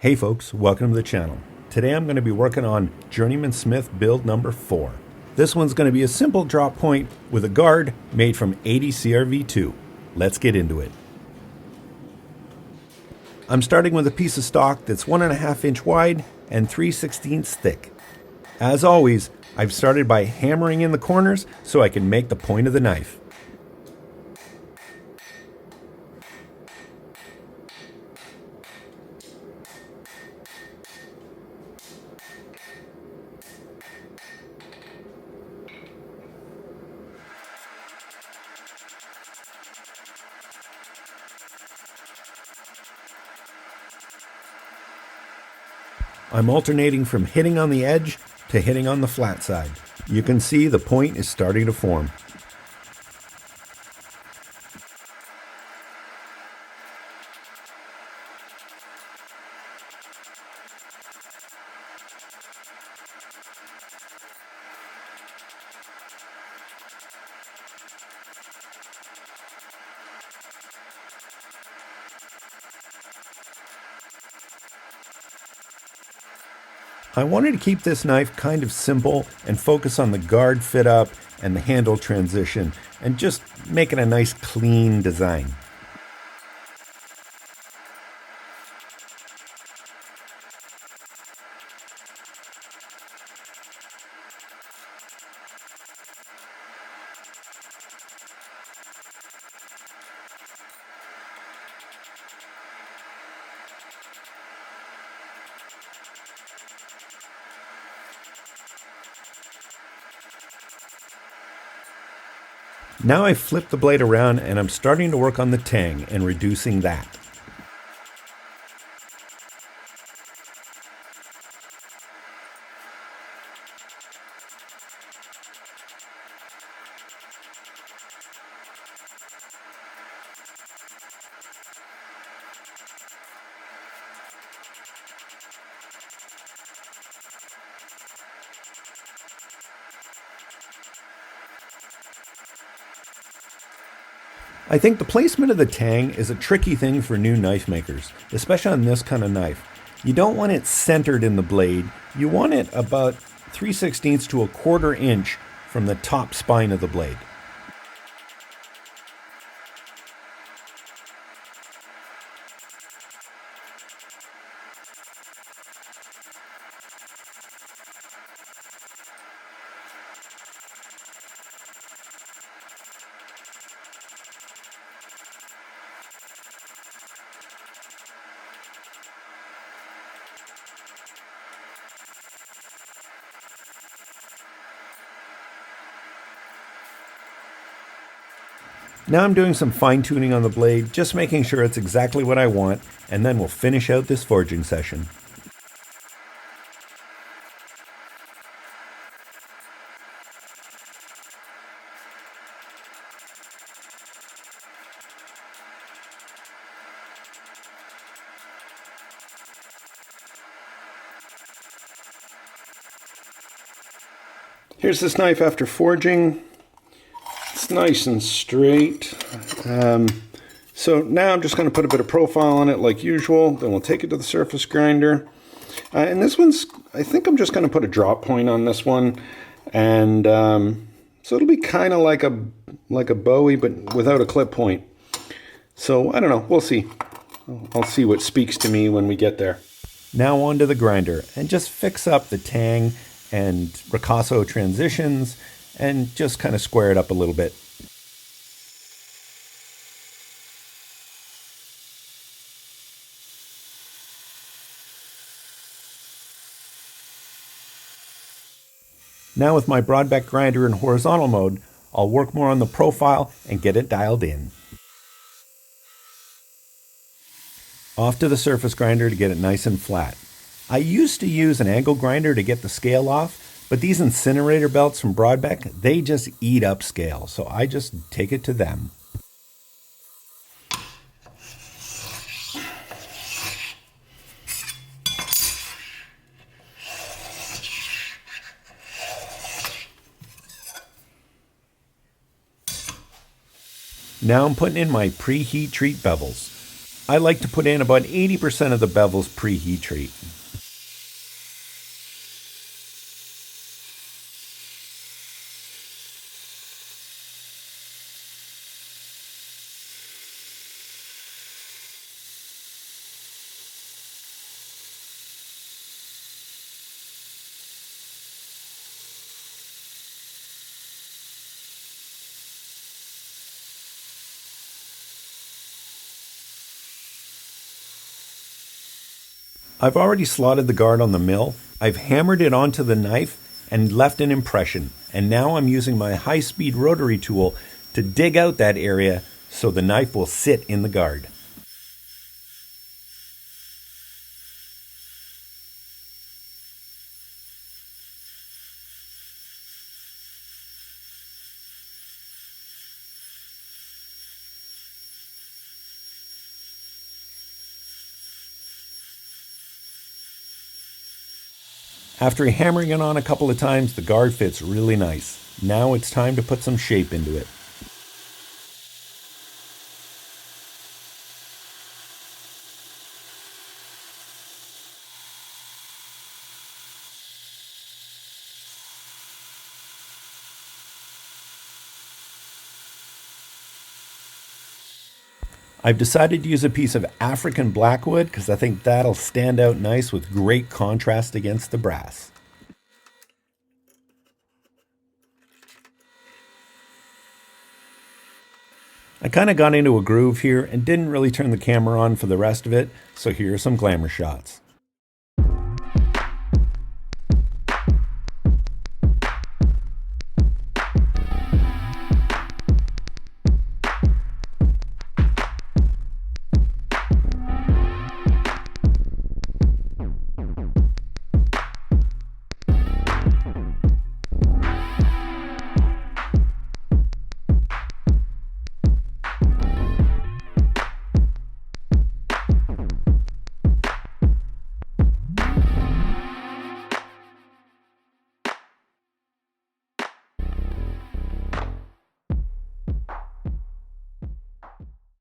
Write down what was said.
Hey folks, welcome to the channel. Today I'm going to be working on Journeyman Smith build number 4. This one's going to be a simple drop point with a guard made from 80 CRV2. Let's get into it. I'm starting with a piece of stock that's 1.5 inch wide and 3/16 thick. As always, I've started by hammering in the corners so I can make the point of the knife. I'm alternating from hitting on the edge to hitting on the flat side. You can see the point is starting to form. I wanted to keep this knife kind of simple and focus on the guard fit up and the handle transition and just make it a nice clean design. Now I've flipped the blade around and I'm starting to work on the tang and reducing that. I think the placement of the tang is a tricky thing for new knife makers, especially on this kind of knife. You don't want it centered in the blade. You want it about 3/16 to 1/4 inch from the top spine of the blade. Now I'm doing some fine tuning on the blade, just making sure it's exactly what I want, and then we'll finish out this forging session. Here's this knife after forging. It's nice and straight. So now I'm just going to put a bit of profile on it like usual. Then we'll take it to the surface grinder. And this one's, I think I'm just going to put a drop point on this one. And so it'll be kind of like a Bowie, but without a clip point. So I don't know. We'll see. I'll see what speaks to me when we get there. Now onto the grinder and just fix up the tang and ricasso transitions and just kind of square it up a little bit. Now with my broadback grinder in horizontal mode, I'll work more on the profile and get it dialed in. Off to the surface grinder to get it nice and flat. I used to use an angle grinder to get the scale off, but these incinerator belts from Broadbeck, they just eat up scale, so I just take it to them. Now I'm putting in my preheat treat bevels. I like to put in about 80% of the bevel's pre-heat treat. I've already slotted the guard on the mill. I've hammered it onto the knife and left an impression. And now I'm using my high-speed rotary tool to dig out that area so the knife will sit in the guard. After hammering it on a couple of times, the guard fits really nice. Now it's time to put some shape into it. I've decided to use a piece of African blackwood because I think that'll stand out nice with great contrast against the brass. I kind of got into a groove here and didn't really turn the camera on for the rest of it, so here are some glamour shots.